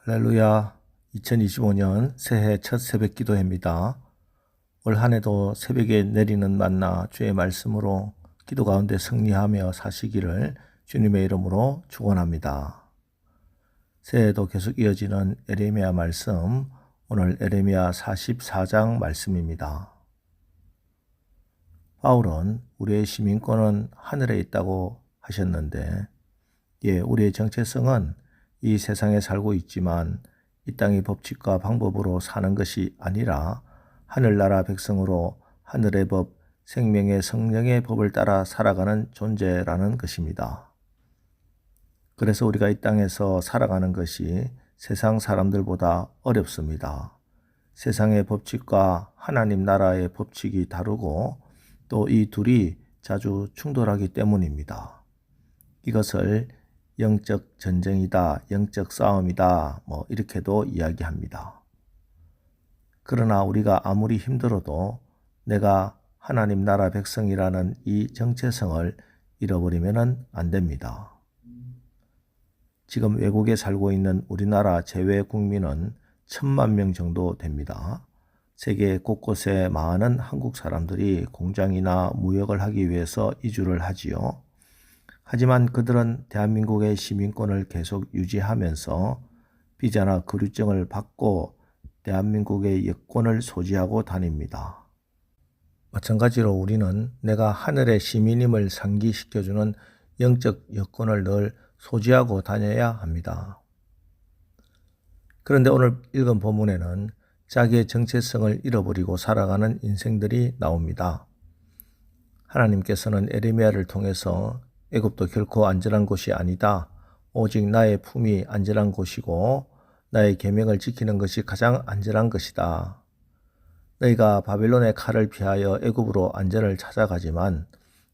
할렐루야. 2025년 새해 첫 새벽 기도회입니다. 올 한 해도 새벽에 내리는 만나 주의 말씀으로 기도 가운데 승리하며 사시기를 주님의 이름으로 축원합니다. 새해에도 계속 이어지는 에레미야 말씀, 오늘 에레미야 44장 말씀입니다. 바울은 우리의 시민권은 하늘에 있다고 하셨는데, 우리의 정체성은 이 세상에 살고 있지만 이 땅의 법칙과 방법으로 사는 것이 아니라 하늘나라 백성으로 하늘의 법, 생명의 성령의 법을 따라 살아가는 존재라는 것입니다. 그래서 우리가 이 땅에서 살아가는 것이 세상 사람들보다 어렵습니다. 세상의 법칙과 하나님 나라의 법칙이 다르고 또 이 둘이 자주 충돌하기 때문입니다. 이것을 영적 전쟁이다, 영적 싸움이다, 이렇게도 이야기합니다. 그러나 우리가 아무리 힘들어도 내가 하나님 나라 백성이라는 이 정체성을 잃어버리면 안 됩니다. 지금 외국에 살고 있는 우리나라 제외 국민은 1,000만 명 정도 됩니다. 세계 곳곳에 많은 한국 사람들이 공장이나 무역을 하기 위해서 이주를 하지요. 하지만 그들은 대한민국의 시민권을 계속 유지하면서 비자나 거류증을 받고 대한민국의 여권을 소지하고 다닙니다. 마찬가지로 우리는 내가 하늘의 시민임을 상기시켜주는 영적 여권을 늘 소지하고 다녀야 합니다. 그런데 오늘 읽은 본문에는 자기의 정체성을 잃어버리고 살아가는 인생들이 나옵니다. 하나님께서는 에레미야를 통해서 애굽도 결코 안전한 곳이 아니다. 오직 나의 품이 안전한 곳이고 나의 계명을 지키는 것이 가장 안전한 것이다. 너희가 바벨론의 칼을 피하여 애굽으로 안전을 찾아가지만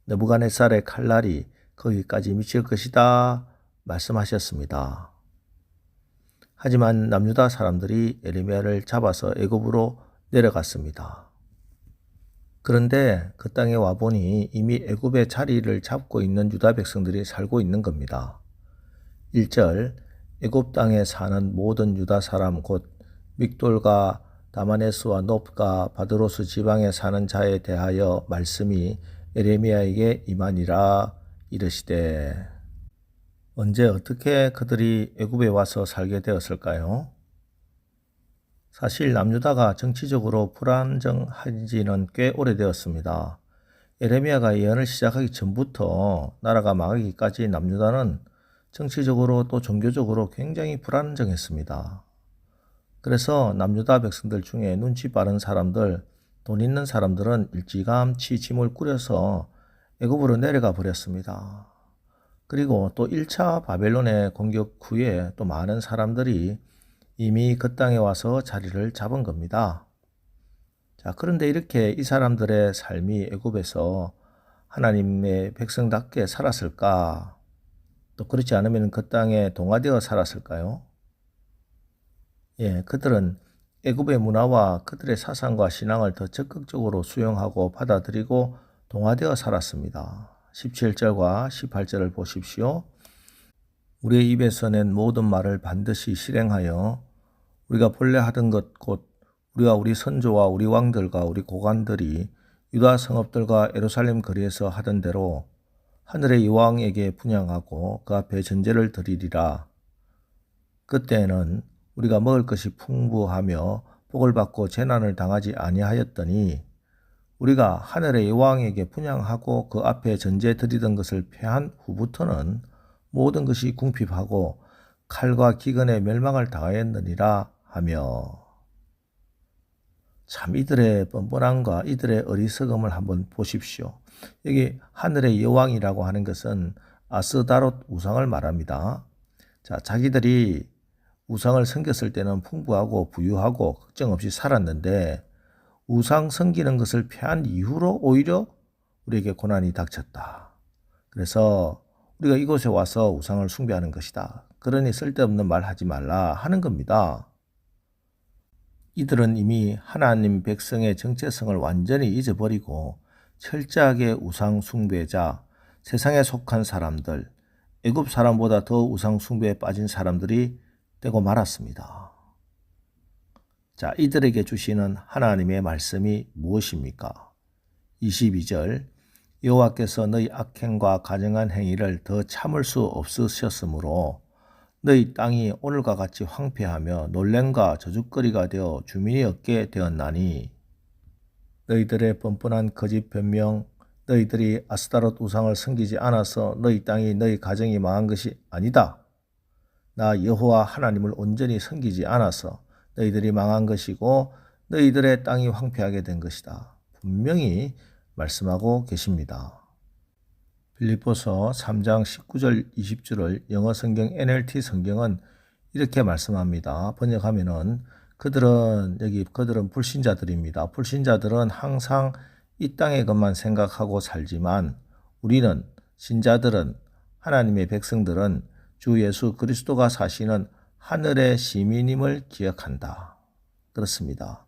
느부갓네살의 칼날이 거기까지 미칠 것이다 말씀하셨습니다. 하지만 남유다 사람들이 에레미야를 잡아서 애굽으로 내려갔습니다. 그런데 그 땅에 와보니 이미 애굽의 자리를 잡고 있는 유다 백성들이 살고 있는 겁니다. 1절, 애굽 땅에 사는 모든 유다 사람 곧 믹돌과 다마네스와 놉과 바드로스 지방에 사는 자에 대하여 말씀이 에레미야에게 임하니라 이르시되. 언제 어떻게 그들이 애굽에 와서 살게 되었을까요? 사실 남유다가 정치적으로 불안정한지는 꽤 오래되었습니다. 에레미야가 예언을 시작하기 전부터 나라가 망하기까지 남유다는 정치적으로 또 종교적으로 굉장히 불안정했습니다. 그래서 남유다 백성들 중에 눈치 빠른 사람들, 돈 있는 사람들은 일찌감치 짐을 꾸려서 애굽으로 내려가 버렸습니다. 그리고 또 1차 바벨론의 공격 후에 또 많은 사람들이 이미 그 땅에 와서 자리를 잡은 겁니다. 자, 그런데 이렇게 이 사람들의 삶이 애굽에서 하나님의 백성답게 살았을까? 또 그렇지 않으면 그 땅에 동화되어 살았을까요? 그들은 애굽의 문화와 그들의 사상과 신앙을 더 적극적으로 수용하고 받아들이고 동화되어 살았습니다. 17절과 18절을 보십시오. 우리의 입에서 낸 모든 말을 반드시 실행하여 우리가 본래 하던 것 곧 우리가 우리 선조와 우리 왕들과 우리 고관들이 유다 성읍들과 예루살렘 거리에서 하던 대로 하늘의 여호와에게 분향하고 그 앞에 전제를 드리리라. 그때에는 우리가 먹을 것이 풍부하며 복을 받고 재난을 당하지 아니하였더니 우리가 하늘의 여호와에게 분향하고 그 앞에 전제 드리던 것을 패한 후부터는 모든 것이 궁핍하고 칼과 기근의 멸망을 당하였느니라 하며. 참 이들의 뻔뻔함과 이들의 어리석음을 한번 보십시오. 여기 하늘의 여왕이라고 하는 것은 아스다롯 우상을 말합니다. 자, 자기들이 우상을 섬겼을 때는 풍부하고 부유하고 걱정 없이 살았는데 우상 섬기는 것을 패한 이후로 오히려 우리에게 고난이 닥쳤다. 그래서 우리가 이곳에 와서 우상을 숭배하는 것이다. 그러니 쓸데없는 말 하지 말라 하는 겁니다. 이들은 이미 하나님 백성의 정체성을 완전히 잊어버리고 철저하게 우상 숭배자, 세상에 속한 사람들, 애굽 사람보다 더 우상 숭배에 빠진 사람들이 되고 말았습니다. 자, 이들에게 주시는 하나님의 말씀이 무엇입니까? 22절 여호와께서 너희 악행과 가증한 행위를 더 참을 수 없으셨으므로 너희 땅이 오늘과 같이 황폐하며 놀램과 저주거리가 되어 주민이 없게 되었나니 너희들의 뻔뻔한 거짓 변명 너희들이 아스타롯 우상을 섬기지 않아서 너희 땅이 너희 가정이 망한 것이 아니다. 나 여호와 하나님을 온전히 섬기지 않아서 너희들이 망한 것이고 너희들의 땅이 황폐하게 된 것이다. 분명히 말씀하고 계십니다. 빌립보서 3장 19절 20절을 영어 성경 NLT 성경은 이렇게 말씀합니다. 번역하면은 그들은 불신자들입니다. 불신자들은 항상 이 땅의 것만 생각하고 살지만 우리는 신자들은 하나님의 백성들은 주 예수 그리스도가 사시는 하늘의 시민임을 기억한다. 그렇습니다.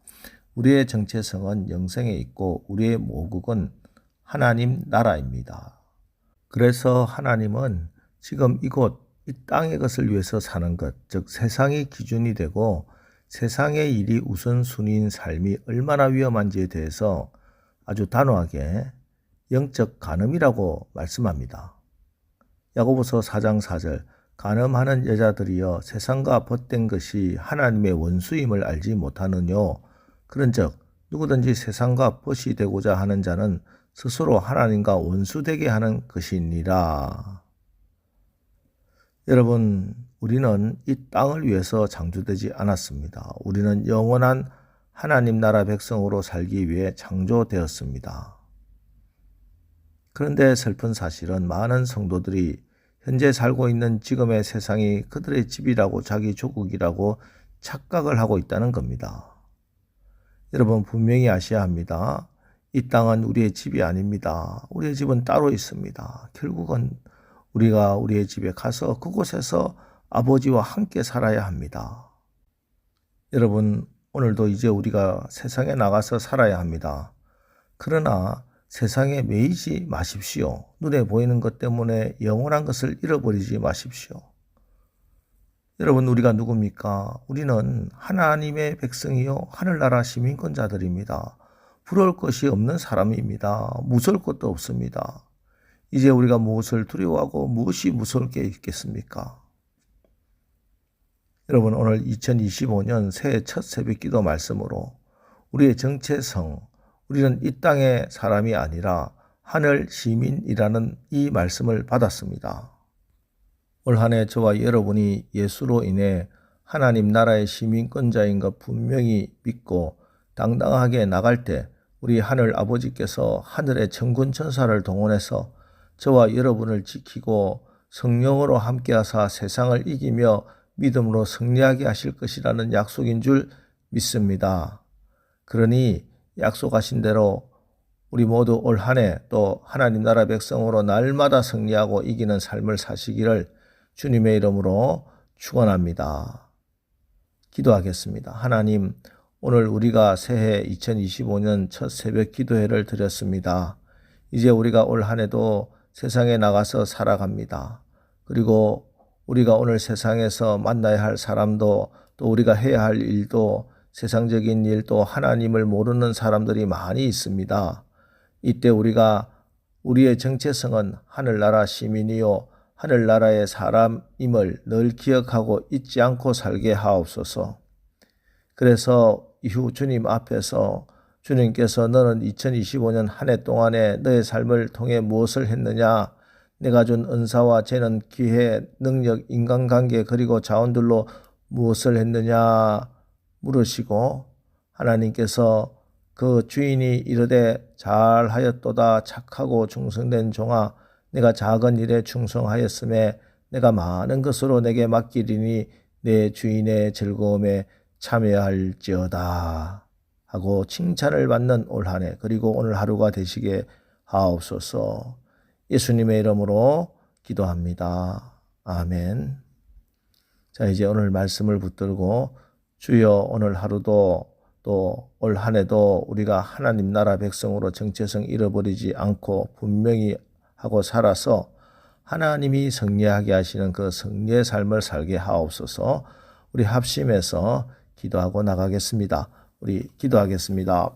우리의 정체성은 영생에 있고 우리의 모국은 하나님 나라입니다. 그래서 하나님은 지금 이곳 이 땅의 것을 위해서 사는 것, 즉 세상이 기준이 되고 세상의 일이 우선순위인 삶이 얼마나 위험한지에 대해서 아주 단호하게 영적 간음이라고 말씀합니다. 야고보서 4장 4절 간음하는 여자들이여 세상과 벗된 것이 하나님의 원수임을 알지 못하느뇨. 그런즉 누구든지 세상과 벗이 되고자 하는 자는 스스로 하나님과 원수되게 하는 것이니라. 여러분, 우리는 이 땅을 위해서 창조되지 않았습니다. 우리는 영원한 하나님 나라 백성으로 살기 위해 창조되었습니다. 그런데 슬픈 사실은 많은 성도들이 현재 살고 있는 지금의 세상이 그들의 집이라고 자기 조국이라고 착각을 하고 있다는 겁니다. 여러분 분명히 아셔야 합니다. 이 땅은 우리의 집이 아닙니다. 우리의 집은 따로 있습니다. 결국은 우리가 우리의 집에 가서 그곳에서 아버지와 함께 살아야 합니다. 여러분 오늘도 이제 우리가 세상에 나가서 살아야 합니다. 그러나 세상에 매이지 마십시오. 눈에 보이는 것 때문에 영원한 것을 잃어버리지 마십시오. 여러분 우리가 누굽니까? 우리는 하나님의 백성이요 하늘나라 시민권자들입니다. 부러울 것이 없는 사람입니다. 무서울 것도 없습니다. 이제 우리가 무엇을 두려워하고 무엇이 무서울 게 있겠습니까? 여러분 오늘 2025년 새해 첫 새벽기도 말씀으로 우리의 정체성, 우리는 이 땅의 사람이 아니라 하늘 시민이라는 이 말씀을 받았습니다. 올 한 해 저와 여러분이 예수로 인해 하나님 나라의 시민권자인 것 분명히 믿고 당당하게 나갈 때 우리 하늘 아버지께서 하늘의 천군 천사를 동원해서 저와 여러분을 지키고 성령으로 함께하사 세상을 이기며 믿음으로 승리하게 하실 것이라는 약속인 줄 믿습니다. 그러니 약속하신 대로 우리 모두 올 한 해 또 하나님 나라 백성으로 날마다 승리하고 이기는 삶을 사시기를 주님의 이름으로 축원합니다. 기도하겠습니다. 하나님, 오늘 우리가 새해 2025년 첫 새벽 기도회를 드렸습니다. 이제 우리가 올 한 해도 세상에 나가서 살아갑니다. 그리고 우리가 오늘 세상에서 만나야 할 사람도 또 우리가 해야 할 일도 세상적인 일도 하나님을 모르는 사람들이 많이 있습니다. 이때 우리가 우리의 정체성은 하늘나라 시민이요 하늘나라의 사람임을 늘 기억하고 잊지 않고 살게 하옵소서. 그래서 이후 주님 앞에서 주님께서 너는 2025년 한 해 동안에 너의 삶을 통해 무엇을 했느냐? 내가 준 은사와 재능, 기회, 능력, 인간관계 그리고 자원들로 무엇을 했느냐 물으시고 하나님께서 그 주인이 이르되 잘하였도다 착하고 충성된 종아 내가 작은 일에 충성하였음에 내가 많은 것으로 내게 맡기리니 내 주인의 즐거움에 참여할지어다 하고 칭찬을 받는 올 한 해 그리고 오늘 하루가 되시게 하옵소서. 예수님의 이름으로 기도합니다. 아멘. 자 이제 오늘 말씀을 붙들고 주여 오늘 하루도 또 올 한 해도 우리가 하나님 나라 백성으로 정체성 잃어버리지 않고 분명히 하고 살아서 하나님이 승리하게 하시는 그 승리의 삶을 살게 하옵소서. 우리 합심해서 기도하고 나가겠습니다. 우리 기도하겠습니다.